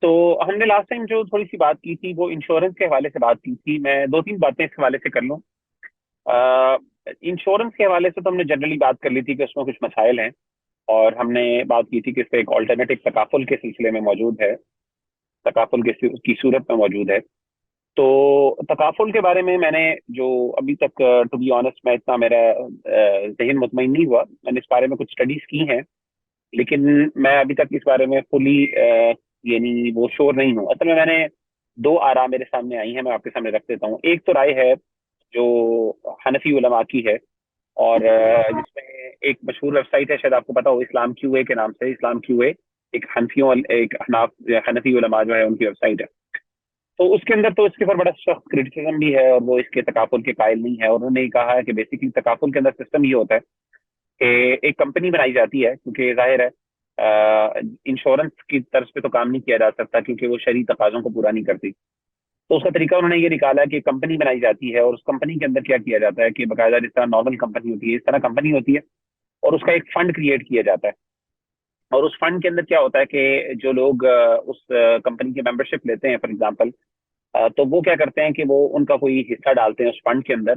تو ہم نے لاسٹ ٹائم جو تھوڑی سی بات کی تھی وہ انشورنس کے حوالے سے بات کی تھی. میں دو تین باتیں اس حوالے سے کر لوں. انشورنس کے حوالے سے تو ہم نے جنرلی بات کر لی تھی کہ اس میں کچھ مسائل ہیں، اور ہم نے بات کی تھی کہ اس کا ایک آلٹرنیٹو تکافل کے سلسلے میں موجود ہے، تکافل کی صورت میں موجود ہے. تو تکافل کے بارے میں نے جو ابھی تک ٹو بی آنےسٹ میں اتنا میرا ذہن مطمئن نہیں ہوا. میں نے اس بارے میں کچھ اسٹڈیز کی ہیں، لیکن میں ابھی تک اس بارے میں فلی یعنی وہ شور نہیں ہوں. اصل میں نے دو آراء میرے سامنے آئی ہیں، میں آپ کے سامنے رکھ دیتا ہوں. ایک تو رائے ہے جو حنفی علماء کی ہے، اور جس میں ایک مشہور ویب سائٹ ہے، شاید آپ کو پتا ہو، اسلام کیو اے کے نام سے. اسلام کیو اے ایک حنفی علماء جو ہے ان کی ویب سائٹ ہے. تو اس کے اندر تو اس کے اوپر بڑا سخت کرٹیسزم بھی ہے، اور وہ اس کے تکافل کے قائل نہیں ہے. اور انہوں نے یہ کہا ہے کہ بیسیکلی تکافل کے اندر سسٹم یہ ہوتا ہے کہ ایک کمپنی بنائی جاتی ہے، کیونکہ ظاہر ہے انشورنس کی طرز پہ تو کام نہیں کیا جا سکتا کیونکہ وہ شرعی تقاضوں کو پورا نہیں کرتی. تو اس کا طریقہ انہوں نے یہ نکالا کہ کمپنی بنائی جاتی ہے، اور اس کمپنی کے اندر کیا کیا جاتا ہے کہ باقاعدہ جس طرح نارمل کمپنی ہوتی ہے اس طرح کمپنی ہوتی ہے، اور اس کا ایک فنڈ کریٹ کیا جاتا ہے. اور اس فنڈ کے اندر کیا ہوتا ہے کہ جو لوگ اس کمپنی کی ممبرشپ لیتے ہیں، فار ایگزامپل، تو وہ کیا کرتے ہیں کہ وہ ان کا کوئی حصہ ڈالتے ہیں اس فنڈ کے اندر،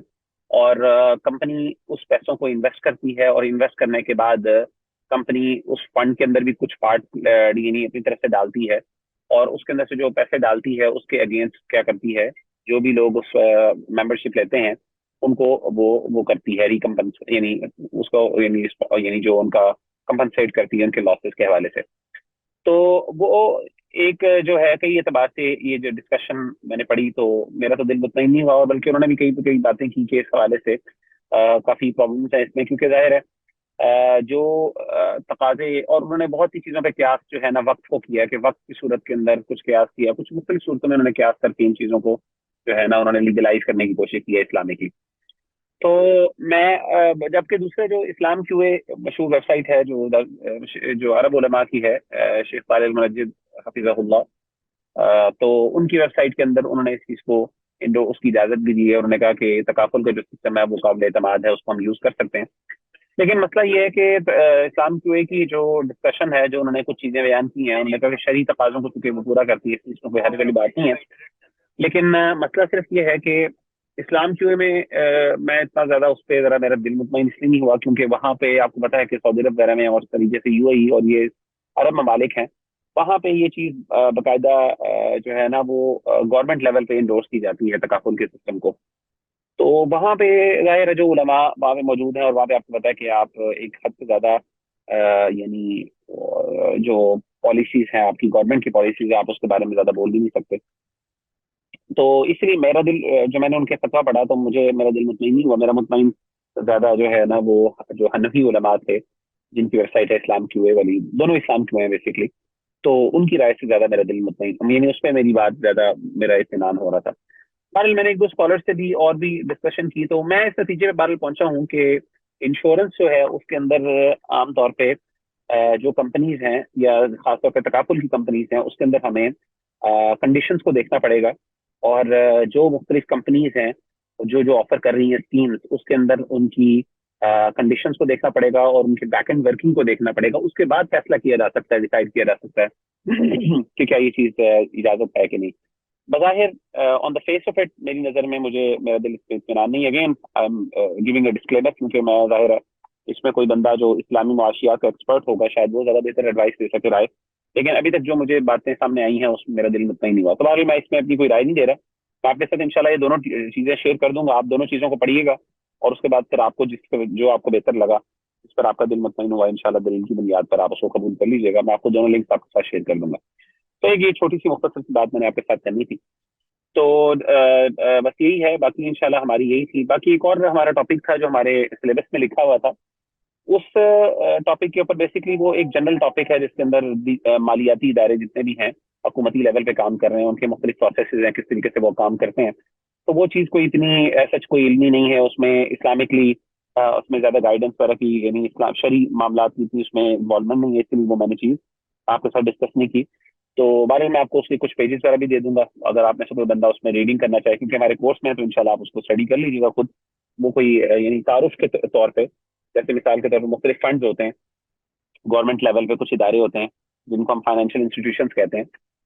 اور کمپنی اس پیسوں کو انویسٹ کرتی ہے، اور انویسٹ کرنے کے بعد کمپنی اس فنڈ کے اندر بھی کچھ پارٹ یعنی اپنی طرف سے ڈالتی ہے، اور اس کے اندر سے جو پیسے ڈالتی ہے اس کے اگینسٹ کیا کرتی ہے، جو بھی لوگ اس ممبرشپ لیتے ہیں ان کو وہ کرتی ہے ریکمپنس، یعنی اس کو یعنی جو ان کا کمپنسیٹ کرتی ہے ان کے لاسز کے حوالے سے. تو وہ ایک جو ہے کئی اعتبار سے یہ جو ڈسکشن میں نے پڑھی تو میرا تو دل مطمئن نہیں ہوا، بلکہ انہوں نے بھی کئی باتیں کی کہ اس حوالے سے کافی پرابلمس ہیں اس میں، کیونکہ ظاہر ہے جو تقاضے، اور انہوں نے بہت سی چیزوں پہ قیاس جو ہے نا وقت کو کیا، کہ وقت کی صورت کے اندر کچھ قیاس کیا، کچھ مختلف صورتوں میں انہوں نے قیاس کر کے ان چیزوں کو جو ہے نا انہوں نے لیگلائز کرنے کی کوشش کی ہے اسلامکلی. تو میں جبکہ دوسرے جو اسلام کیو اے مشہور ویب سائٹ ہے جو عرب علماء کی ہے، شیخ طارق المنجد حفظہ اللہ، تو ان کی ویب سائٹ کے اندر انہوں نے اس چیز کو اس کی اجازت بھی دی ہے. انہوں نے کہا کہ تکافل کا جو سسٹم ہے وہ قابل اعتماد ہے، اس کو ہم یوز کر سکتے ہیں. لیکن مسئلہ یہ ہے کہ اسلام کیو اے کی جو ڈسکشن ہے، جو انہوں نے کچھ چیزیں بیان کی ہیں، انہوں نے کہا کہ شرعی تقاضوں کو چونکہ وہ پورا کرتی ہے، اس چیز میں کوئی حد والی بات نہیں ہے. لیکن مسئلہ صرف یہ ہے کہ اسلام کیو اے میں میں اتنا زیادہ اس پہ ذرا میرا دل مطمئن اس لیے نہیں ہوا کیونکہ وہاں پہ آپ کو پتا ہے کہ سعودی عرب وغیرہ میں اور اس طریقے سے یو اے ای اور یہ عرب ممالک ہیں، وہاں پہ یہ چیز باقاعدہ جو ہے نا وہ گورنمنٹ لیول پہ انڈورس کی جاتی ہے تکافل کے سسٹم کو. تو وہاں پہ ظاہر ہے جو علماء وہاں پہ موجود ہیں، اور وہاں پہ آپ کو پتا ہے کہ آپ ایک حد سے زیادہ یعنی جو پالیسیز ہیں آپ کی، گورنمنٹ کی پالیسیز ہیں، آپ اس کے بارے میں زیادہ بول بھی نہیں سکتے. تو اس لیے میرا دل جو میں نے ان کے فتویٰ پڑھا تو میرا دل مطمئن نہیں ہوا. میرا مطمئن زیادہ جو ہے نا وہ جو حنفی علماء تھے جن کی ویب سائٹ ہے اسلام کیو اے والی، دونوں اسلام کیو اے بیسکلی، تو ان کی رائے سے زیادہ میرا دل مطمئن، یعنی اس پہ میری بات زیادہ میرا اطمینان ہو رہا تھا. بہرحال میں نے ایک دو اسکالر سے بھی اور بھی ڈسکشن کی، تو میں اس نتیجے پہ بہرحال پہنچا ہوں کہ انشورنس جو ہے اس کے اندر عام طور پہ جو کمپنیز ہیں یا خاص طور پہ تکافل کی کمپنیز ہیں اس کے اندر ہمیں کنڈیشنز کو دیکھنا پڑے گا، اور جو مختلف کمپنیز ہیں جو آفر کر رہی ہیں اسکیمز، اس کے اندر ان کی کنڈیشنز کو دیکھنا پڑے گا، اور ان کے بیک اینڈ ورکنگ کو دیکھنا پڑے گا. اس کے بعد فیصلہ کیا جا سکتا ہے، ڈیسائیڈ کیا جا سکتا ہے کہ کیا یہ چیز اجازت ہے کہ نہیں. بظاہر آن دا فیس آف اٹ میری نظر میں میرا دل اس پہ اطمینان نہیں. Again I am giving a disclaimer, کیونکہ میں ظاہر ہے اس میں کوئی بندہ جو اسلامی معاشیات کا ایکسپرٹ ہوگا شاید وہ زیادہ بہتر ایڈوائس دے سکے رائے، لیکن ابھی تک جو مجھے باتیں سامنے آئی ہیں اس میں میرا دل مطمئن نہیں ہوا. تو بہرحال میں اس میں اپنی کوئی رائے نہیں دے رہا. میں آپ کے ساتھ انشاءاللہ یہ دونوں چیزیں شیئر کر دوں گا، آپ دونوں چیزوں کو پڑھیے گا، اور اس کے بعد پھر آپ کو جو آپ کو بہتر لگا، اس پر آپ کا دل مطمئن ہوا، انشاءاللہ دلیل کی بنیاد پر آپ اس کو قبول کر لیجیے گا. میں آپ کو دونوں لنکس آپ کے ساتھ شیئر کر دوں گا. تو ایک یہ چھوٹی سی مختصر سی بات میں نے آپ کے ساتھ کرنی تھی. تو بس یہی ہے، باقی انشاءاللہ ہماری یہی تھی. باقی ایک اور ہمارا ٹاپک تھا جو ہمارے سلیبس میں لکھا ہوا تھا، اس ٹاپک کے اوپر بیسکلی وہ ایک جنرل ٹاپک ہے جس کے اندر مالیاتی ادارے جتنے بھی ہیں حکومتی لیول پہ کام کر رہے ہیں، ان کے مختلف پروسیسز ہیں، کس طریقے سے وہ کام کرتے ہیں. تو وہ چیز کوئی اتنی سچ کوئی علمی نہیں ہے اس میں، اسلامکلی اس میں زیادہ گائیڈنس وغیرہ کی یعنی اسلام شرعی معاملات کی اس میں انوالومنٹ نہیں ہے، اس لیے وہ میں نے چیز آپ کے ساتھ ڈسکس نہیں کی. تو بارے میں آپ کو اس کے کچھ پیجز وغیرہ بھی دے دوں گا اگر آپ میں سے کوئی بندہ اس میں ریڈنگ کرنا چاہے، کیونکہ ہمارے کورس میں ہے تو انشاءاللہ آپ اس کو اسٹڈی کر لیجیے گا خود. وہ کوئی یعنی تعارف کے طور پہ، جیسے مثال کے طور پہ مختلف فنڈز ہوتے ہیں گورنمنٹ لیول پہ، کچھ ادارے ہوتے ہیں جن کو ہم فائنینشیل انسٹیٹیوشنز کہتے ہیں،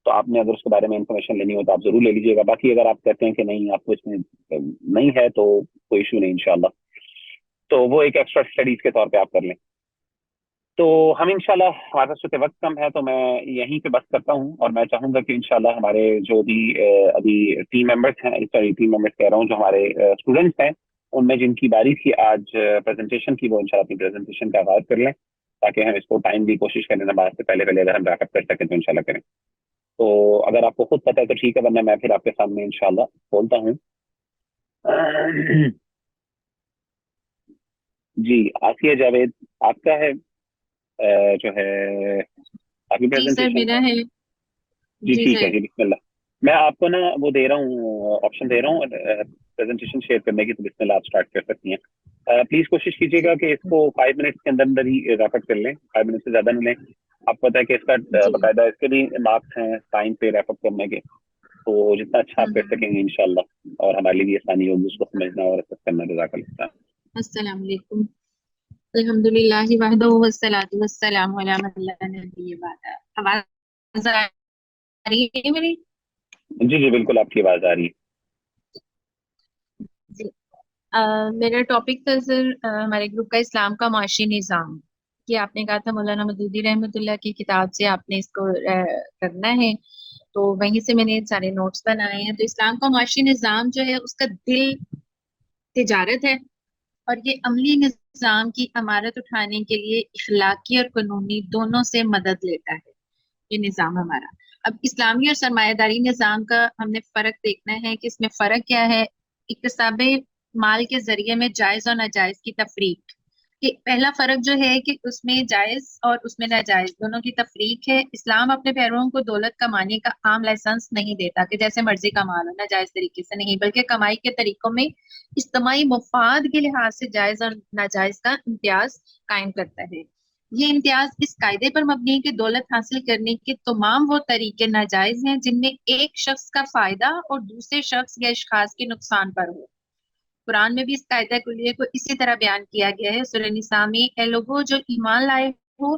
تو آپ نے اگر اس کے بارے میں انفارمیشن لینی ہو تو آپ ضرور لے لیجیے گا. باقی اگر آپ کہتے ہیں کہ نہیں آپ کو اس میں نہیں ہے تو کوئی ایشو نہیں انشاءاللہ, تو وہ ایک ایکسٹرا اسٹڈیز کے طور پہ آپ کر لیں. تو ہم انشاءاللہ, ہمارے پاس چونکہ وقت کم ہے تو میں یہیں پہ بس کرتا ہوں, اور میں چاہوں گا کہ انشاءاللہ ہمارے جو بھی ابھی ٹیم ممبرس ہیں, سوری ٹیم ممبرس کہہ رہا ہوں, جو ہمارے اسٹوڈنٹس ہیں, ان میں جن کی باری تھی آج پریزنٹیشن کی, وہ انشاءاللہ اپنی پریزنٹیشن کا آغاز کر لیں, تاکہ ہم اس کو ٹائم بھی کوشش کریں نماز سے پہلے اگر ہم ریپ اپ کر سکیں تو انشاءاللہ کریں. تو اگر آپ کو خود پتہ ہے تو ٹھیک ہے, ورنہ میں پھر آپ کے سامنے انشاءاللہ بولتا ہوں. جی آسیہ جاوید, آپ کا ہے جو ہے آپ کی جی سر پریزنٹیشن. میرا ہے. جی جی ٹھیک ہے سر. جی, بسم اللہ. میں آپ کو نا وہ دے رہا ہوں, آپشن دے رہا ہوں پریزنٹیشن شیئر کرنے کی, تو بسم اللہ آپ اسٹارٹ کر سکتی ہیں. پلیز کوشش کیجیے گا کہ اس کو 5 منٹس کے اندر اندر ہی ریپ اپ کر لیں, 5 منٹ سے زیادہ نہ لیں. آپ کو پتہ ہے کہ اس کا جی. باقاعدہ اس کے بھی مارکس ہیں ٹائم پہ ریپ اپ کرنے کے, تو جتنا اچھا آپ کر سکیں گے انشاءاللہ, اور ہمارے لیے بھی آسانی ہوگی اس کو سمجھنا اور ایکسپٹ کرنا. جزاک اللہ. السلام علیکم. الحمد للہ وحدہ والصلاۃ والسلام علی من لا نبی بعدہ. آواز آ رہی ہے میری؟ جی جی بالکل آپ کی آواز آ رہی ہے. جی. میرا ٹاپک تھا سر ہمارے گروپ کا اسلام کا معاشی نظام. کہ آپ نے کہا تھا مولانا مودودی رحمۃ اللہ کی کتاب سے آپ نے اس کو کرنا ہے, تو وہیں سے میں نے سارے نوٹس بنائے ہیں. تو اسلام کا معاشی نظام جو ہے اس کا دل تجارت ہے, اور یہ عملی نظام کی عمارت اٹھانے کے لیے اخلاقی اور قانونی دونوں سے مدد لیتا ہے یہ نظام ہمارا. اب اسلامی اور سرمایہ داری نظام کا ہم نے فرق دیکھنا ہے کہ اس میں فرق کیا ہے. اکتساب مال کے ذریعے میں جائز اور ناجائز کی تفریق, کہ پہلا فرق جو ہے کہ اس میں جائز اور اس میں ناجائز دونوں کی تفریق ہے. اسلام اپنے پیرووں کو دولت کمانے کا عام لائسنس نہیں دیتا کہ جیسے مرضی کما لو, ناجائز طریقے سے نہیں, بلکہ کمائی کے طریقوں میں اجتماعی مفاد کے لحاظ سے جائز اور ناجائز کا امتیاز قائم کرتا ہے. یہ امتیاز اس قاعدے پر مبنی ہے کہ دولت حاصل کرنے کے تمام وہ طریقے ناجائز ہیں جن میں ایک شخص کا فائدہ اور دوسرے شخص یا اشخاص کے نقصان پر ہو. قرآن میں بھی اس قاعدہ کلیہ کو اسی طرح بیان کیا گیا ہے. سورہ نساء میں, اے لوگو جو ایمان لائے ہو,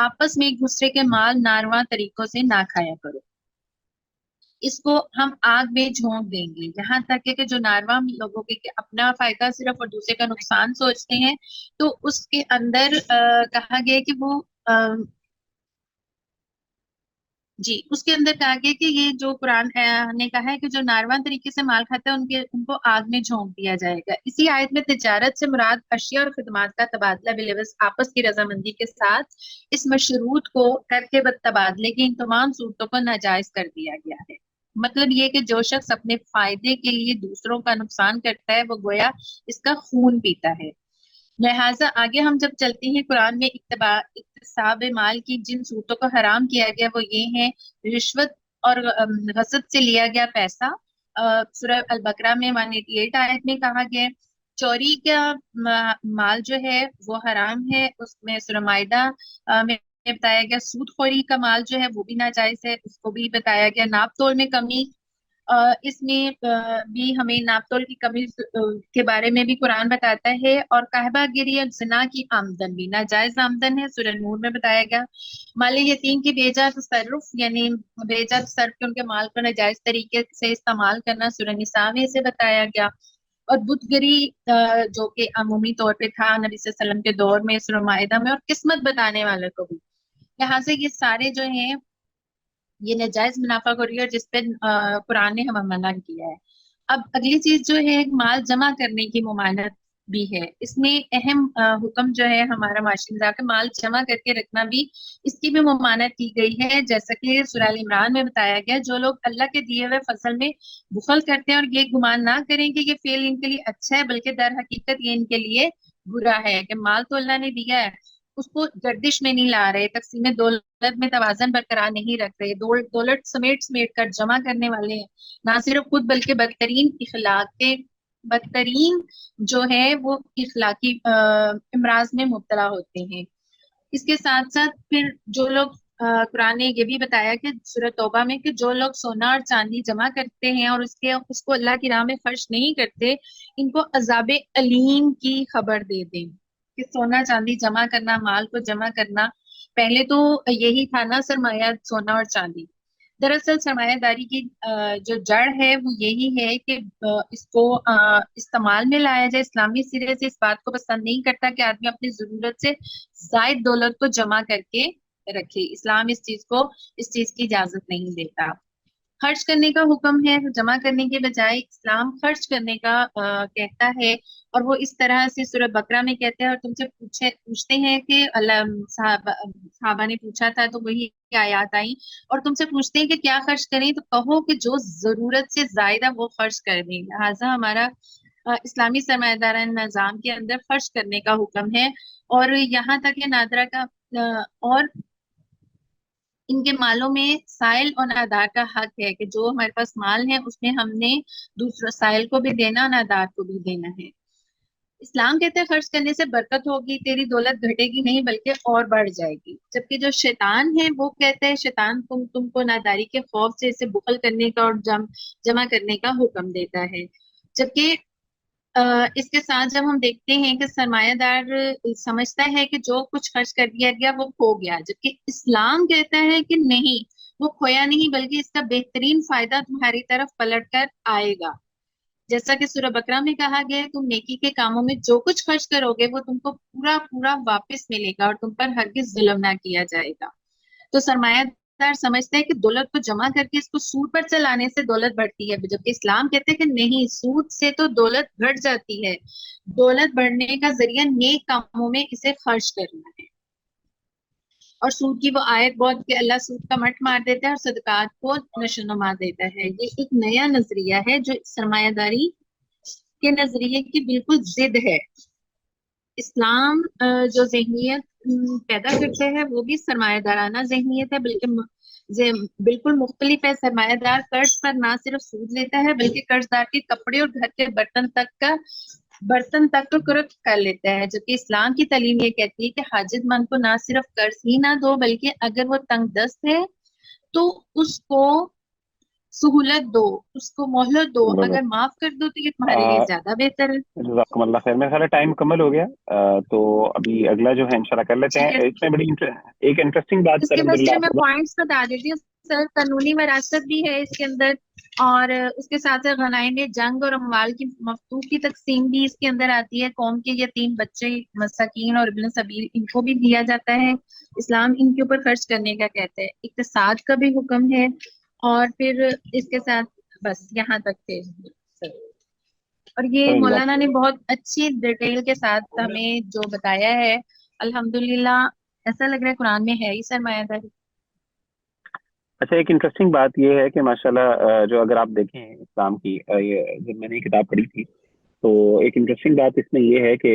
آپس میں ایک دوسرے کے مال ناروا طریقوں سے نہ کھایا کرو. اس کو ہم آگ میں جھونک دیں گے, یہاں تک کہ جو ناروا لوگوں کے اپنا فائدہ صرف اور دوسرے کا نقصان سوچتے ہیں, تو اس کے اندر کہا گیا کہ وہ جی اس کے اندر کہا گیا کہ یہ جو قرآن نے کہا ہے کہ جو ناروا طریقے سے مال کھاتا ہے ان کو آگ میں جھونک دیا جائے گا. اسی آیت میں تجارت سے مراد اشیاء اور خدمات کا تبادلہ بالعوض آپس کی رضامندی کے ساتھ اس مشروط کو کر کے تبادلے کی ان تمام صورتوں کو ناجائز کر دیا گیا ہے. مطلب یہ کہ جو شخص اپنے فائدے کے لیے دوسروں کا نقصان کرتا ہے وہ گویا اس کا خون پیتا ہے. لہٰذا آگے ہم جب چلتے ہیں, قرآن میں اکتساب مال کی جن صورتوں کو حرام کیا گیا وہ یہ ہیں: رشوت اور غصب سے لیا گیا پیسہ. سورہ البقرہ میں 188 آیت میں کہا گیا. چوری کا مال جو ہے وہ حرام ہے, اس میں سورہ مائدہ میں بتایا گیا. سود خوری کا مال جو ہے وہ بھی ناجائز ہے, اس کو بھی بتایا گیا. ناپ تول میں کمی, اس میں بھی ہمیں ناپ تول کی کمی کے بارے میں بھی قرآن بتاتا ہے. اور قحبہ گیری اور زنا کی آمدن بھی ناجائز آمدن ہے, سورہ نور میں بتایا گیا. مال یتیم کی بے جا تصرف, یعنی بے جا تصرف کے ان کے مال کو ناجائز طریقے سے استعمال کرنا, سورہ نساء میں اسے بتایا گیا. اور بت گری جو کہ عمومی طور پہ تھا نبی صلی اللہ علیہ وسلم کے دور میں, سورہ مائدہ میں. اور قسمت بتانے والے کو بھی. لہٰذا یہ سارے جو ہیں یہ ناجائز منافع خوری اور جس پہ قرآن نے ہمیں منع کیا ہے. اب اگلی چیز جو ہے مال جمع کرنے کی ممانعت بھی ہے. اس میں اہم حکم جو ہے ہمارا معاشی نظام کا مال جمع کر کے رکھنا بھی, اس کی بھی ممانعت کی گئی ہے. جیسا کہ سورہ ال عمران میں بتایا گیا, جو لوگ اللہ کے دیے ہوئے فضل میں بخل کرتے ہیں اور یہ گمان نہ کریں کہ یہ فعل ان کے لیے اچھا ہے, بلکہ در حقیقت یہ ان کے لیے برا ہے. کہ مال تو اللہ نے دیا ہے, اس کو گردش میں نہیں لا رہے, تقسیم دولت میں توازن برقرار نہیں رکھ رہے, دولت سمیٹ کر جمع کرنے والے ہیں. نہ صرف خود بلکہ بدترین جو ہے وہ اخلاقی امراض میں مبتلا ہوتے ہیں. اس کے ساتھ ساتھ پھر جو لوگ قرآن نے یہ بھی بتایا کہ سورہ توبہ میں کہ جو لوگ سونا اور چاندی جمع کرتے ہیں اور اس کو اللہ کی راہ میں خرچ نہیں کرتے, ان کو عذاب علیم کی خبر دے دیں. کہ سونا چاندی جمع کرنا, مال کو جمع کرنا, پہلے تو یہی تھا نا سرمایہ, سونا اور چاندی. دراصل سرمایہ داری کی جو جڑ ہے وہ یہی ہے کہ اس کو استعمال میں لایا جائے. اسلامی سرے سے اس بات کو پسند نہیں کرتا کہ آدمی اپنی ضرورت سے زائد دولت کو جمع کر کے رکھے. اسلام اس چیز کی اجازت نہیں دیتا. خرچ کرنے کا حکم ہے، جمع کرنے کے بجائے اسلام خرچ کرنے کا کہتا ہے. اور وہ اس طرح سے سورہ بقرہ میں کہتے ہیں، اور تم سے پوچھتے ہیں کہ اللہ صحابہ نے پوچھا تھا تو وہی آیات آئیں، اور تم سے پوچھتے ہیں کہ کیا خرچ کریں، تو کہو کہ جو ضرورت سے زائدہ وہ خرچ کر دیں. لہٰذا ہمارا اسلامی سرمایہ دارانہ نظام کے اندر خرچ کرنے کا حکم ہے. اور یہاں تک کہ نادرہ کا اور ان کے مالوں میں سائل اور نادار کا حق ہے کہ جو ہمارے پاس مال ہے اس میں ہم نے دوسرا سائل کو بھی دینا، نادار کو بھی دینا ہے. اسلام کہتے ہیں خرچ کرنے سے برکت ہوگی، تیری دولت گھٹے گی نہیں بلکہ اور بڑھ جائے گی. جبکہ جو شیطان ہے وہ کہتا ہے، شیطان تم کو ناداری کے خوف سے اسے بخل کرنے کا اور جمع کرنے کا حکم دیتا ہے. جبکہ اس کے ساتھ جب ہم دیکھتے ہیں کہ سرمایہ دار سمجھتا ہے کہ جو کچھ خرچ کر دیا گیا وہ کھو گیا، جبکہ اسلام کہتا ہے کہ نہیں، وہ کھویا نہیں بلکہ اس کا بہترین فائدہ تمہاری طرف پلٹ کر آئے گا. جیسا کہ سورہ بقرہ میں کہا گیا ہے، تم نیکی کے کاموں میں جو کچھ خرچ کرو گے وہ تم کو پورا پورا واپس ملے گا اور تم پر ہرگز ظلم نہ کیا جائے گا. تو سرمایہ دار سمجھتا ہے کہ دولت کو جمع کر کے اس کو سود پر چلانے سے دولت بڑھتی ہے، جبکہ اسلام کہتے ہیں کہ نہیں، سود سے تو دولت گھٹ جاتی ہے. دولت بڑھنے کا ذریعہ نیک کاموں میں اسے خرچ کرنا ہے. اور سود کی وہ آیت بہت کہ اللہ سود کا مٹ مار دیتا ہے اور صدقات کو نشو نما دیتا ہے. یہ ایک نیا نظریہ ہے جو سرمایہ داری کے نظریے کی بالکل ضد ہے. اسلام جو ذہنیت پیدا کرتے ہیں وہ بھی سرمایہ دارانہ ذہنیت ہے، بالکل مختلف ہے. سرمایہ دار قرض پر نہ صرف سود لیتا ہے بلکہ قرض دار کے کپڑے اور گھر کے برتن تک کو قرض کر لیتا ہے. جبکہ اسلام کی تعلیم یہ کہتی ہے کہ حاجت مند کو نہ صرف قرض ہی نہ دو بلکہ اگر وہ تنگ دست ہے تو اس کو سہولت دو، اس کو مہلت دو، اگر معاف کر دو تو یہ تمہارے لیے زیادہ بہتر ہے. جزاکم اللہ خیر. میرا سارا ٹائم مکمل ہو گیا، تو ابھی اگلا جو ہے انشاءاللہ کر لیتے ہیں. اس میں بڑی ایک انٹرسٹنگ بات اس کے بس الحمدللہ میں پوائنٹس بتا دیتی ہوں سر. قانونی وراثت بھی ہے اس کے اندر، اور اس کے ساتھ غنائم جنگ اور اموال کی مفتوح کی تقسیم بھی اس کے اندر آتی ہے. قوم کے یتیم بچے، مساکین اور ابن سبیل ان کو بھی دیا جاتا ہے. اسلام ان کے اوپر خرچ کرنے کا کہتا ہے. اقتصاد کا بھی حکم ہے. اور پھر اس کے ساتھ بس یہاں تک تھے. اور یہ مولانا نے بہت اچھی ڈیٹیل کے ساتھ ہمیں جو بتایا ہے، الحمدللہ ایسا لگ رہا ہے قرآن میں ہے ہی سرمایہ داری. اچھا، ایک انٹرسٹنگ بات یہ ہے کہ ماشاءاللہ جو اگر آپ دیکھیں اسلام کی، جب میں نے یہ کتاب پڑھی تھی تو ایک انٹرسٹنگ بات اس میں یہ ہے کہ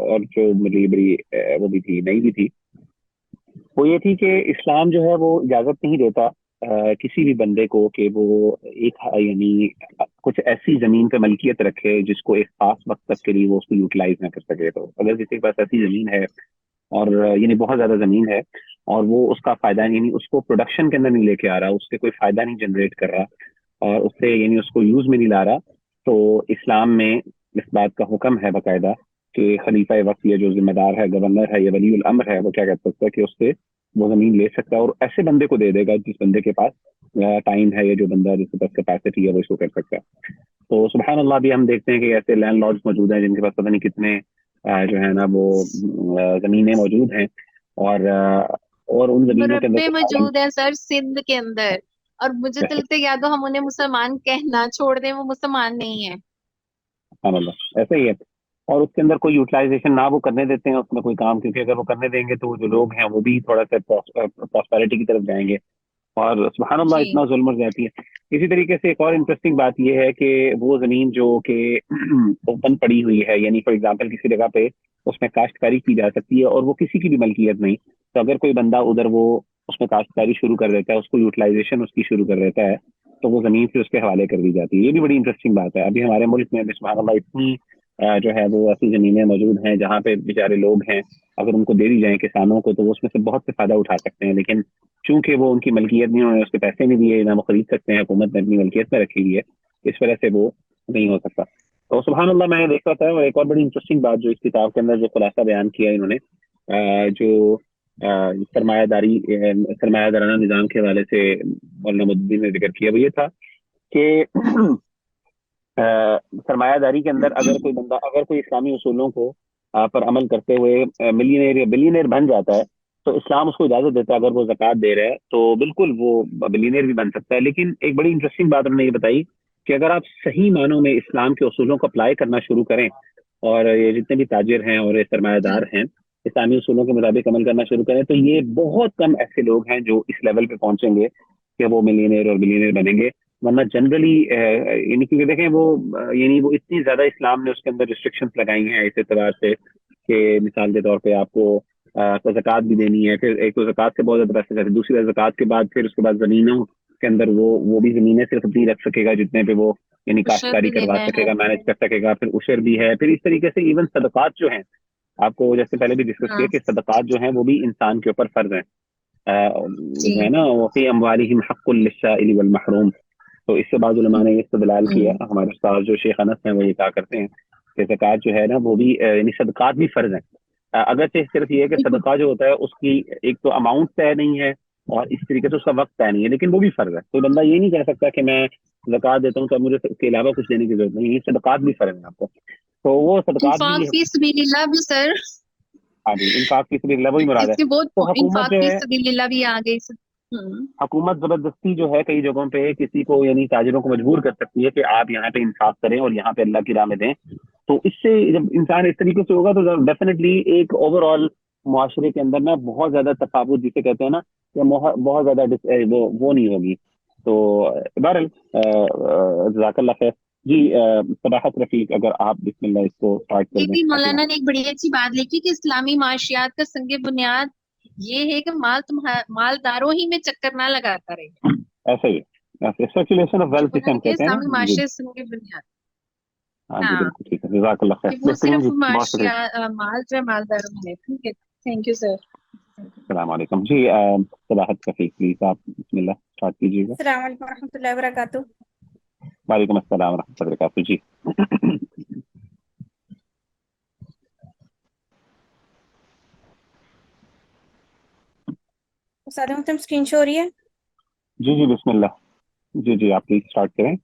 اور جو میری بڑی وہ بھی تھی، نئی بھی تھی، وہ یہ تھی کہ اسلام جو ہے وہ اجازت نہیں دیتا کسی بھی بندے کو کہ وہ ایک یعنی کچھ ایسی زمین پہ ملکیت رکھے جس کو ایک خاص وقت تک کے لیے وہ اس کو یوٹیلائز نہ کر سکے. تو اگر کسی کے پاس ایسی زمین ہے اور یعنی بہت زیادہ زمین ہے اور وہ اس کا فائدہ یعنی اس کو پروڈکشن کے اندر نہیں لے کے آ رہا، اس سے کوئی فائدہ نہیں جنریٹ کر رہا اور اس سے یعنی اس کو یوز میں نہیں لا رہا، تو اسلام میں اس بات کا حکم ہے باقاعدہ کہ خلیفہ وقت یا جو ذمہ دار ہے، گورنر ہے یا ولی الامر ہے، وہ کیا کر سکتا ہے کہ اس سے وہ زمین لے سکتا ہے اور ایسے بندے کو دے دے گا جس بندے کے پاس ٹائم ہے یا جو بندہ جس کے پاس کیپیسٹی ہے وہ اس کو کر سکتا ہے. تو سبحان اللہ بھی ہم دیکھتے ہیں کہ ایسے لینڈ لارڈز موجود ہیں جن کے پاس پتہ نہیں کتنے جو ہے نا وہ زمینیں موجود ہیں، اور ان زمینوں کے مربے اندر موجود ہے سر سندھ کے اندر، اور مجھے تو لگتا ہے یا تو ہم انہیں مسلمان کہنا چھوڑ دیں، وہ مسلمان نہیں ہے. سبحان اللہ ایسا ہی ہے. اور اس کے اندر کوئی یوٹیلائزیشن نہ وہ کرنے دیتے ہیں اس میں کوئی کام، کیونکہ اگر وہ کرنے دیں گے تو جو لوگ ہیں وہ بھی تھوڑا سا پراسپیرٹی کی طرف جائیں گے اور سبحان اللہ جی اتنا ظلم ہو جاتی ہے. اسی طریقے سے ایک اور انٹرسٹنگ بات یہ ہے کہ وہ زمین جو کہ اوپن پڑی ہوئی ہے، یعنی فار ایگزامپل کسی جگہ پہ اس میں کاشتکاری کی جا سکتی ہے اور وہ کسی کی بھی ملکیت نہیں، تو اگر کوئی بندہ ادھر وہ اس میں کاشتکاری شروع کر دیتا ہے، اس کو یوٹیلائزیشن اس کی شروع کر دیتا ہے، تو وہ زمین پھر اس کے حوالے کر دی جاتی ہے. یہ بھی بڑی انٹرسٹنگ بات ہے. ابھی ہمارے ملک میں سبحان اللہ اتنی جو ہے وہ ایسی زمینیں موجود ہیں جہاں پہ بیچارے لوگ ہیں، اگر ان کو دے دی جائیں کسانوں کو تو وہ اس میں سے بہت سے فائدہ اٹھا سکتے ہیں، لیکن چونکہ وہ ان کی ملکیت نہیں، انہوں نے اس کے پیسے نہیں دیے، نہ وہ خرید سکتے ہیں، حکومت نے اپنی ملکیت میں رکھی ہوئی ہے، اس وجہ سے وہ نہیں ہو سکتا. تو سبحان اللہ میں نے دیکھا تھا. اور ایک اور بڑی انٹرسٹنگ بات جو اس کتاب کے اندر جو خلاصہ بیان کیا انہوں نے، جو سرمایہ دارانہ نظام کے حوالے سے مولانا مدودی نے ذکر کیا، وہ یہ تھا کہ سرمایہ داری کے اندر اگر کوئی اسلامی اصولوں کو پر عمل کرتے ہوئے ملینئر یا بلینئر بن جاتا ہے تو اسلام اس کو اجازت دیتا ہے، اگر وہ زکوٰۃ دے رہا ہے تو بالکل وہ بلینئر بھی بن سکتا ہے۔ لیکن ایک بڑی انٹرسٹنگ بات ہم نے یہ بتائی کہ اگر آپ صحیح معنوں میں اسلام کے اصولوں کو اپلائی کرنا شروع کریں، اور یہ جتنے بھی تاجر ہیں اور یہ سرمایہ دار ہیں اسلامی اصولوں کے مطابق عمل کرنا شروع کریں، تو یہ بہت کم ایسے لوگ ہیں جو اس لیول پہ پہنچیں گے کہ وہ ملینئر اور بلینئر بنیں گے۔ ورنہ جنرلی یعنی کیونکہ دیکھیں وہ اتنی زیادہ اسلام نے اس کے اندر ریسٹرکشنز لگائی ہیں اس اعتبار سے کہ مثال کے طور پہ آپ کو زکوٰۃ بھی دینی ہے، پھر ایک تو زکوٰۃ سے بہت زیادہ پیسے کرتے، دوسری بات زکوٰۃ کے بعد پھر اس کے بعد زمینوں کے اندر وہ بھی زمینیں صرف اپنی رکھ سکے گا جتنے پہ وہ یعنی عشر کاشتکاری بھی کروا دینا سکے ہے۔ گا، مینج کر سکے گا، پھر عشر بھی ہے، پھر اس طریقے سے ایون صدقات جو ہیں آپ کو جیسے پہلے بھی ڈسکس ہاں کیا کہ صدقات جو ہیں وہ بھی انسان کے اوپر فرض ہیں، جی ہے نا، وفی اموالہم حق للسائل والمحروم۔ تو اس سے بعض علماء نے استدلال کیا، ہمارے استاد جو شیخ انس ہیں وہ یہ کہا کرتے ہیں کہ زکوٰۃ جو ہے نا وہ بھی یعنی صدقات بھی فرض ہیں، اگرچہ صرف یہ ہے کہ صدقہ جو ہوتا ہے اس کی ایک تو اماؤنٹ طے نہیں ہے اور اس طریقے سے اس کا وقت طے نہیں ہے، لیکن وہ بھی فرض ہے۔ کوئی بندہ یہ نہیں کہہ سکتا کہ میں زکوٰۃ دیتا ہوں تو مجھے اس کے علاوہ کچھ دینے کی ضرورت نہیں، یہ صدقات بھی فرض ہیں آپ کو، تو وہ صدقات انفاق بھی۔ فی سبیل اللہ بھی سر، ہاں جی، انفاق کی سبیل اللہ وہی مراد ہے۔ اس میں تو بہت حکومت انفاق جو فی ہے، سبیل اللہ بھی آ گئی سر۔ حکومت زبردستی جو ہے کئی جگہوں پہ کسی کو یعنی تاجروں کو مجبور کر سکتی ہے کہ آپ یہاں پہ انصاف کریں اور یہاں پہ اللہ کی راہ میں دیں، تو اس سے جب انسان اس طریقے سے ہوگا تو ڈیفینیٹلی ایک اوور آل معاشرے کے اندر نا بہت زیادہ تفاوت جسے کہتے ہیں نا کہ بہت زیادہ وہ نہیں ہوگی۔ تو بہرحال جزاک اللہ خیر جی۔ صباحت رفیق، اگر آپ بسم اللہ اس کو اسٹارٹ کر یہ دیں بھی تاکہ مولانا نے ایک بڑی اچھی بات لکھی کہ اسلامی معاشیات کا سنگ بنیاد یہ ہے کہ مالداروں ہی میں چکر نہ لگاتا رہے۔ ایسا ہی سرکولیشن آف جو ویلتھ اسے مولانا ہم کہ کہتے ہیں نا اسلامی جی۔ معاشرے سنگ بنیاد، ہاں جی ہاں بالکل ٹھیک ہے، جزاک اللہ کہ خیر، وہ بہترین صرف جی، بہت شکریہ۔ مال جو ہے مالداروں میں ہے۔ ٹھیک ہے، تھینک یو سر۔ السلام علیکم جی۔ صباحت رفیق پلیز آپ بسم اللہ اسٹارٹ کیجیے گا۔ السلام علیکم ورحمۃ اللہ وبرکاتہ۔ وعلیکم السلام ورحمۃ اللہ وبرکاتہ جی۔ استاد محترم اسکرین شو ہو رہی ہے؟ جی جی بسم اللہ، جی جی آپ پلیز اسٹارٹ کریں۔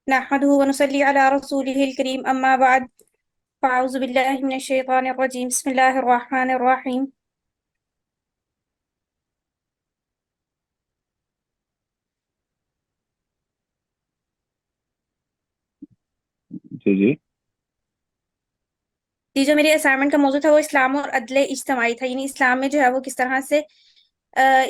نحمده ونصلي على رسوله الكريم، اما بعد، فاعوذ باللہ من الشیطان الرجیم، بسم اللہ الرحمن الرحیم۔ جی جی جو میری اسائنمنٹ کا موضوع تھا وہ اسلام اور عدل اجتماعی تھا، یعنی اسلام میں جو ہے وہ کس طرح سے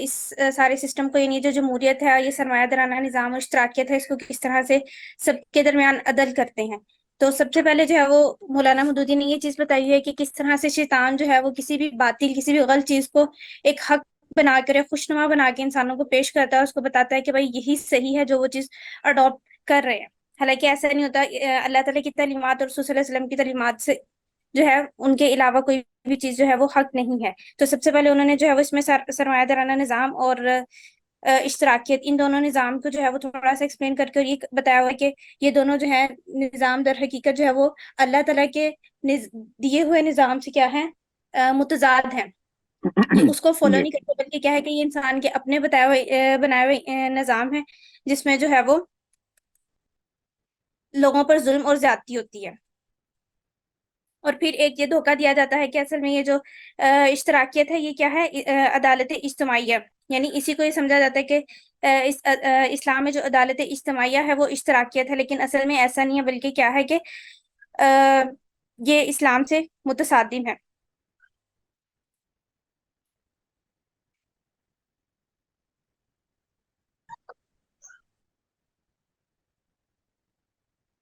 اس سارے سسٹم کو، یعنی جو جمہوریت ہے، یہ سرمایہ دارانہ نظام اور اشتراکیت ہے، اس کو کس طرح سے سب کے درمیان عدل کرتے ہیں۔ تو سب سے پہلے جو ہے وہ مولانا مودودی نے یہ چیز بتائی ہے کہ کس طرح سے شیطان جو ہے وہ کسی بھی باطل، کسی بھی غلط چیز کو ایک حق بنا کر، خوشنما بنا کے انسانوں کو پیش کرتا ہے، اس کو بتاتا ہے کہ بھائی یہی صحیح ہے جو وہ چیز اڈاپٹ کر رہے ہیں۔ حالانکہ ایسا نہیں ہوتا، اللہ تعالیٰ کی تعلیمات اور رسول صلی اللہ علیہ وسلم کی تعلیمات سے جو ہے ان کے علاوہ کوئی بھی چیز جو ہے وہ حق نہیں ہے۔ تو سب سے پہلے انہوں نے جو ہے وہ اس میں سرمایہ دارانہ نظام اور اشتراکیت، ان دونوں نظام کو جو ہے وہ تھوڑا سا ایکسپلین کر کے، اور یہ بتایا ہوا ہے کہ یہ دونوں جو ہے نظام در حقیقت جو ہے وہ اللہ تعالیٰ کے دیے ہوئے نظام سے کیا ہے، متضاد ہیں۔ یہ اس کو فالو جی نہیں کرتے، بلکہ کیا ہے کہ یہ انسان کے اپنے بنائے ہوئے نظام ہے، جس میں جو ہے وہ لوگوں پر ظلم اور زیادتی ہوتی ہے۔ اور پھر ایک یہ دھوکہ دیا جاتا ہے کہ اصل میں یہ جو اشتراکیت ہے یہ کیا ہے، عدالت اجتماعیہ، یعنی اسی کو یہ سمجھا جاتا ہے کہ اسلام میں جو عدالت اجتماعیہ ہے وہ اشتراکیت ہے، لیکن اصل میں ایسا نہیں ہے، بلکہ کیا ہے کہ یہ اسلام سے متصادم ہے۔